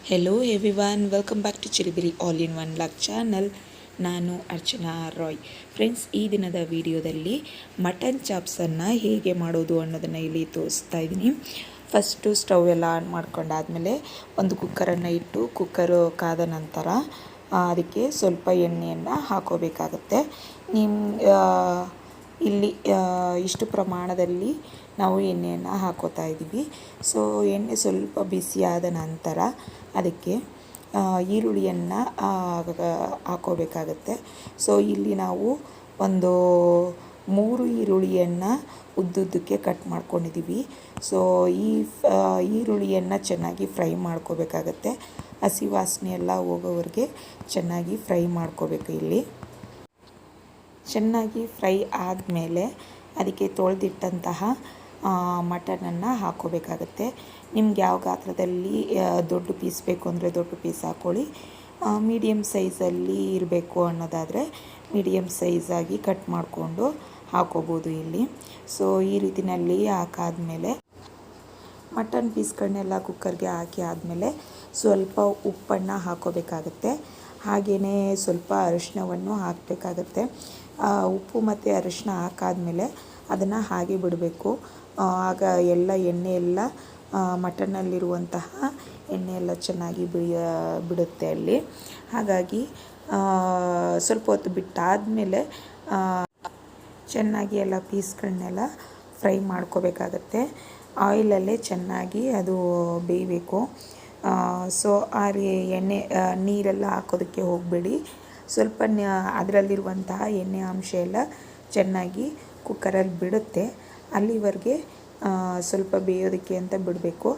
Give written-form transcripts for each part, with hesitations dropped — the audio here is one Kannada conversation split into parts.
Hello everyone, welcome back to Chilibiri all in one vlog channel. ನಾನು ಅರ್ಚನಾ ರಾಯ್. ಫ್ರೆಂಡ್ಸ್, ಈ ದಿನದ ವಿಡಿಯೋದಲ್ಲಿ ಮಟನ್ ಚಾಪ್ಸನ್ನು ಹೇಗೆ ಮಾಡೋದು ಅನ್ನೋದನ್ನು ಇಲ್ಲಿ ತೋರಿಸ್ತಾ ಇದ್ದೀನಿ. ಫಸ್ಟು ಸ್ಟವ್ ಎಲ್ಲ ಆನ್ ಮಾಡ್ಕೊಂಡಾದಮೇಲೆ ಒಂದು ಕುಕ್ಕರನ್ನು ಇಟ್ಟು ಕುಕ್ಕರು ಕಾದ ನಂತರ ಅದಕ್ಕೆ ಸ್ವಲ್ಪ ಎಣ್ಣೆಯನ್ನು ಹಾಕೋಬೇಕಾಗತ್ತೆ. ಇಲ್ಲಿ ಇಷ್ಟು ಪ್ರಮಾಣದಲ್ಲಿ ನಾವು ಎಣ್ಣೆಯನ್ನು ಹಾಕೋತಾ ಇದ್ದೀವಿ. ಸೊ ಎಣ್ಣೆ ಸ್ವಲ್ಪ ಬಿಸಿಯಾದ ನಂತರ ಅದಕ್ಕೆ ಈರುಳ್ಳಿಯನ್ನು ಹಾಕೋಬೇಕಾಗತ್ತೆ. ಸೊ ಇಲ್ಲಿ ನಾವು ಒಂದು 3 ಈರುಳ್ಳಿಯನ್ನು ಉದ್ದುದ್ದಕ್ಕೆ ಕಟ್ ಮಾಡ್ಕೊಂಡಿದ್ದೀವಿ. ಸೊ ಈ ಈರುಳ್ಳಿಯನ್ನು ಚೆನ್ನಾಗಿ ಫ್ರೈ ಮಾಡ್ಕೋಬೇಕಾಗತ್ತೆ. ಹಸಿ ವಾಸನೆ ಎಲ್ಲ ಹೋಗೋವರೆಗೆ ಚೆನ್ನಾಗಿ ಫ್ರೈ ಮಾಡ್ಕೋಬೇಕು. ಇಲ್ಲಿ ಚೆನ್ನಾಗಿ ಫ್ರೈ ಆದಮೇಲೆ ಅದಕ್ಕೆ ತೊಳೆದಿಟ್ಟಂತಹ ಮಟನನ್ನು ಹಾಕ್ಕೋಬೇಕಾಗತ್ತೆ. ನಿಮ್ಗೆ ಯಾವ ಗಾತ್ರದಲ್ಲಿ ದೊಡ್ಡ ಪೀಸ್ ಬೇಕು ಅಂದರೆ ದೊಡ್ಡ ಪೀಸ್ ಹಾಕ್ಕೊಳ್ಳಿ. ಮೀಡಿಯಮ್ ಸೈಜಲ್ಲಿ ಇರಬೇಕು ಅನ್ನೋದಾದರೆ ಮೀಡಿಯಮ್ ಸೈಜಾಗಿ ಕಟ್ ಮಾಡಿಕೊಂಡು ಹಾಕೋಬೋದು ಇಲ್ಲಿ. ಸೊ ಈ ರೀತಿಯಲ್ಲಿ ಹಾಕಾದ್ಮೇಲೆ ಮಟನ್ ಪೀಸ್ಗಳನ್ನೆಲ್ಲ ಕುಕ್ಕರ್ಗೆ ಹಾಕಿ ಆದಮೇಲೆ ಸ್ವಲ್ಪ ಉಪ್ಪನ್ನು ಹಾಕೋಬೇಕಾಗತ್ತೆ. ಹಾಗೆಯೇ ಸ್ವಲ್ಪ ಅರಿಶಿಣವನ್ನು ಹಾಕಬೇಕಾಗತ್ತೆ. ಉಪ್ಪು ಮತ್ತು ಅರಿಶಿಣ ಹಾಕಾದ್ಮೇಲೆ ಅದನ್ನು ಹಾಗೆ ಬಿಡಬೇಕು. ಆಗ ಎಲ್ಲ ಎಣ್ಣೆ ಎಲ್ಲ ಮಟನ್ನಲ್ಲಿರುವಂತಹ ಎಣ್ಣೆ ಎಲ್ಲ ಚೆನ್ನಾಗಿ ಬಿಡುತ್ತೆ ಅಲ್ಲಿ. ಹಾಗಾಗಿ ಸ್ವಲ್ಪ ಹೊತ್ತು ಬಿಟ್ಟಾದಮೇಲೆ ಚೆನ್ನಾಗಿ ಎಲ್ಲ ಪೀಸ್ಗಳನ್ನೆಲ್ಲ ಫ್ರೈ ಮಾಡ್ಕೋಬೇಕಾಗತ್ತೆ. ಆಯಿಲಲ್ಲೇ ಚೆನ್ನಾಗಿ ಅದು ಬೇಯಬೇಕು. ಸೊ ಎಣ್ಣೆ ನೀರೆಲ್ಲ ಹಾಕೋದಕ್ಕೆ ಹೋಗಬೇಡಿ. ಸ್ವಲ್ಪ ಅದರಲ್ಲಿರುವಂತಹ ಎಣ್ಣೆ ಅಂಶ ಎಲ್ಲ ಚೆನ್ನಾಗಿ ಕುಕ್ಕರಲ್ಲಿ ಬಿಡುತ್ತೆ. ಅಲ್ಲಿವರೆಗೆ ಸ್ವಲ್ಪ ಬೇಯೋದಕ್ಕೆ ಅಂತ ಬಿಡಬೇಕು.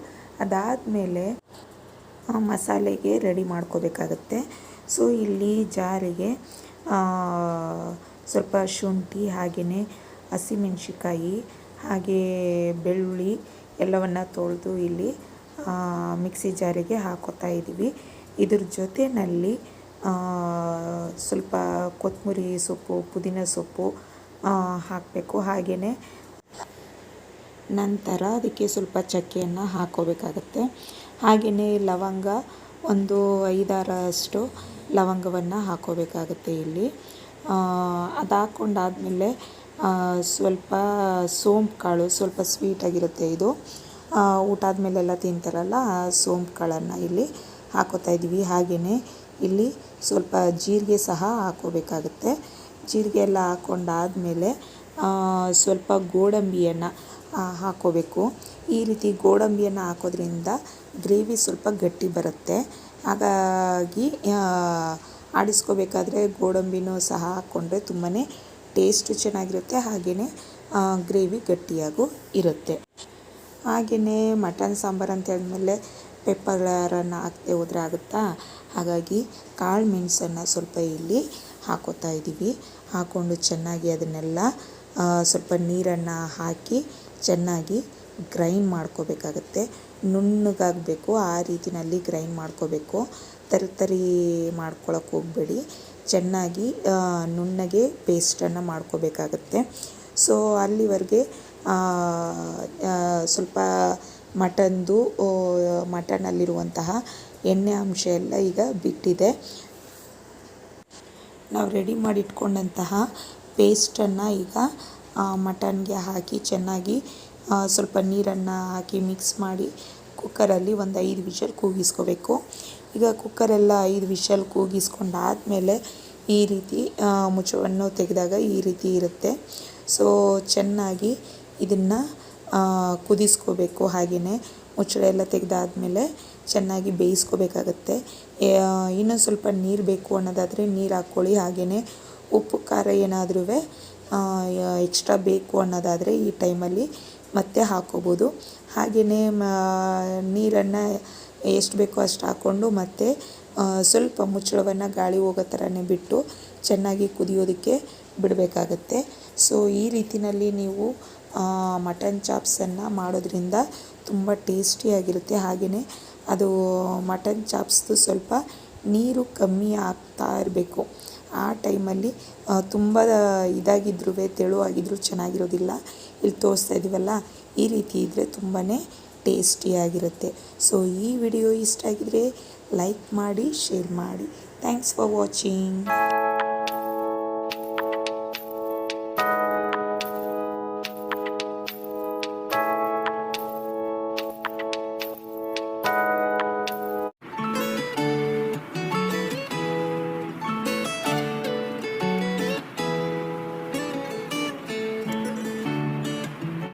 ಅದಾದಮೇಲೆ ಮಸಾಲೆಗೆ ರೆಡಿ ಮಾಡ್ಕೋಬೇಕಾಗತ್ತೆ. ಸೊ ಇಲ್ಲಿ ಜಾರಿಗೆ ಸ್ವಲ್ಪ ಶುಂಠಿ, ಹಾಗೆಯೇ ಹಸಿಮೆಣಸಿಕಾಯಿ, ಹಾಗೇ ಬೆಳ್ಳುಳ್ಳಿ ಎಲ್ಲವನ್ನು ತೊಳೆದು ಇಲ್ಲಿ ಮಿಕ್ಸಿ ಜಾರಿಗೆ ಹಾಕೋತಾ ಇದ್ದೀವಿ. ಇದ್ರ ಜೊತೆಯಲ್ಲಿ ಸ್ವಲ್ಪ ಕೊತ್ತಂಬರಿ ಸೊಪ್ಪು, ಪುದೀನ ಸೊಪ್ಪು ಹಾಕಬೇಕು. ಹಾಗೆಯೇ ನಂತರ ಅದಕ್ಕೆ ಸ್ವಲ್ಪ ಚಕ್ಕೆಯನ್ನು ಹಾಕೋಬೇಕಾಗತ್ತೆ. ಹಾಗೆಯೇ ಲವಂಗ ಒಂದು 5-6 ಲವಂಗವನ್ನು ಹಾಕೋಬೇಕಾಗತ್ತೆ ಇಲ್ಲಿ. ಅದು ಹಾಕ್ಕೊಂಡಾದಮೇಲೆ ಸ್ವಲ್ಪ ಸೋಂಪು ಕಾಳು, ಸ್ವಲ್ಪ ಸ್ವೀಟಾಗಿರುತ್ತೆ ಇದು. ಊಟ ಆದಮೇಲೆಲ್ಲ ತಿಂತಾರಲ್ಲ, ಸೋಂಪು ಕಾಳನ್ನು ಇಲ್ಲಿ ಹಾಕೋತಾ ಇದ್ದೀವಿ. ಹಾಗೆಯೇ ಇಲ್ಲಿ ಸ್ವಲ್ಪ ಜೀರಿಗೆ ಸಹ ಹಾಕೋಬೇಕಾಗತ್ತೆ. ಜೀರಿಗೆ ಎಲ್ಲ ಹಾಕ್ಕೊಂಡಾದಮೇಲೆ ಸ್ವಲ್ಪ ಗೋಡಂಬಿಯನ್ನು ಹಾಕೋಬೇಕು. ಈ ರೀತಿ ಗೋಡಂಬಿಯನ್ನು ಹಾಕೋದ್ರಿಂದ ಗ್ರೇವಿ ಸ್ವಲ್ಪ ಗಟ್ಟಿ ಬರುತ್ತೆ. ಹಾಗಾಗಿ ಆಡಿಸ್ಕೋಬೇಕಾದ್ರೆ ಗೋಡಂಬಿನೂ ಸಹ ಹಾಕ್ಕೊಂಡ್ರೆ ತುಂಬಾ ಟೇಸ್ಟು ಚೆನ್ನಾಗಿರುತ್ತೆ. ಹಾಗೆಯೇ ಗ್ರೇವಿ ಗಟ್ಟಿಯಾಗೂ ಇರುತ್ತೆ. ಹಾಗೆಯೇ ಮಟನ್ ಸಾಂಬಾರು ಅಂತ ಹೇಳಿದ್ಮೇಲೆ ಪೆಪ್ಪರನ್ನು ಹಾಕದೆ ಹೋದರೆ ಆಗುತ್ತಾ? ಹಾಗಾಗಿ ಕಾಳು ಮೆಣಸನ್ನು ಸ್ವಲ್ಪ ಇಲ್ಲಿ ಹಾಕೋತಾ ಇದ್ದೀವಿ. ಹಾಕ್ಕೊಂಡು ಚೆನ್ನಾಗಿ ಅದನ್ನೆಲ್ಲ ಸ್ವಲ್ಪ ನೀರನ್ನು ಹಾಕಿ ಚೆನ್ನಾಗಿ ಗ್ರೈಂಡ್ ಮಾಡ್ಕೋಬೇಕಾಗತ್ತೆ. ನುಣ್ಣಗಾಗಬೇಕು, ಆ ರೀತಿಯಲ್ಲಿ ಗ್ರೈಂಡ್ ಮಾಡ್ಕೋಬೇಕು. ತರಿ ಮಾಡ್ಕೊಳಕ್ಕೆ ಹೋಗಬೇಡಿ. ಚೆನ್ನಾಗಿ ನುಣ್ಣಗೆ ಪೇಸ್ಟನ್ನು ಮಾಡ್ಕೋಬೇಕಾಗತ್ತೆ. ಸೊ ಅಲ್ಲಿವರೆಗೆ ಸ್ವಲ್ಪ ಮಟನ್ನಲ್ಲಿರುವಂತಹ ಎಣ್ಣೆ ಅಂಶ ಎಲ್ಲ ಈಗ ಬಿಟ್ಟಿದೆ. ನಾವು ರೆಡಿ ಮಾಡಿಟ್ಕೊಂಡಂತಹ ಪೇಸ್ಟನ್ನು ಈಗ ಮಟನ್ಗೆ ಹಾಕಿ ಚೆನ್ನಾಗಿ ಸ್ವಲ್ಪ ನೀರನ್ನು ಹಾಕಿ ಮಿಕ್ಸ್ ಮಾಡಿ ಕುಕ್ಕರಲ್ಲಿ ಒಂದು 5 ವಿಷಲ್ ಕೂಗಿಸ್ಕೋಬೇಕು. ಈಗ ಕುಕ್ಕರೆಲ್ಲ 5 ವಿಷಲ್ ಕೂಗಿಸ್ಕೊಂಡಾದಮೇಲೆ ಈ ರೀತಿ ಮುಚ್ಚಳವನ್ನು ತೆಗೆದಾಗ ಈ ರೀತಿ ಇರುತ್ತೆ. ಸೊ ಚೆನ್ನಾಗಿ ಇದನ್ನು ಕುದಿಸ್ಕೋಬೇಕು. ಹಾಗೆಯೇ ಮುಚ್ಚಳ ಎಲ್ಲ ತೆಗೆದಾದ್ಮೇಲೆ ಚೆನ್ನಾಗಿ ಬೇಯಿಸ್ಕೋಬೇಕಾಗತ್ತೆ. ಇನ್ನೊಂದು ಸ್ವಲ್ಪ ನೀರು ಬೇಕು ಅನ್ನೋದಾದರೆ ನೀರು ಹಾಕ್ಕೊಳ್ಳಿ. ಹಾಗೆಯೇ ಉಪ್ಪು ಖಾರ ಏನಾದರೂ ಎಕ್ಸ್ಟ್ರಾ ಬೇಕು ಅನ್ನೋದಾದರೆ ಈ ಟೈಮಲ್ಲಿ ಮತ್ತೆ ಹಾಕ್ಕೋಬೋದು. ಹಾಗೆಯೇ ನೀರನ್ನು ಎಷ್ಟು ಬೇಕೋ ಅಷ್ಟು ಹಾಕ್ಕೊಂಡು ಮತ್ತೆ ಸ್ವಲ್ಪ ಮುಚ್ಚಳವನ್ನು ಗಾಳಿ ಹೋಗೋ ಥರನೇ ಬಿಟ್ಟು ಚೆನ್ನಾಗಿ ಕುದಿಯೋದಕ್ಕೆ ಬಿಡಬೇಕಾಗತ್ತೆ. ಸೊ ಈ ರೀತಿಯಲ್ಲಿ ನೀವು ಮಟನ್ ಚಾಪ್ಸನ್ನು ಮಾಡೋದ್ರಿಂದ ತುಂಬ ಟೇಸ್ಟಿಯಾಗಿರುತ್ತೆ. ಹಾಗೆಯೇ ಅದು ಮಟನ್ ಚಾಪ್ಸ್ದು ಸ್ವಲ್ಪ ನೀರು ಕಮ್ಮಿ ಆಗ್ತಾ ಇರಬೇಕು. ಆ ಟೈಮಲ್ಲಿ ತುಂಬ ಇದಾಗಿದ್ರೂ ತೆಳುವಾಗಿದ್ರೂ ಚೆನ್ನಾಗಿರೋದಿಲ್ಲ. ಇಲ್ಲಿ ತೋರಿಸ್ತಾ ಇದ್ದೀವಲ್ಲ, ಈ ರೀತಿ ಇದ್ದರೆ ತುಂಬಾ ಟೇಸ್ಟಿಯಾಗಿರುತ್ತೆ. ಸೊ ಈ ವಿಡಿಯೋ ಇಷ್ಟ ಆಗಿದರೆ ಲೈಕ್ ಮಾಡಿ, ಶೇರ್ ಮಾಡಿ. Thanks for watching.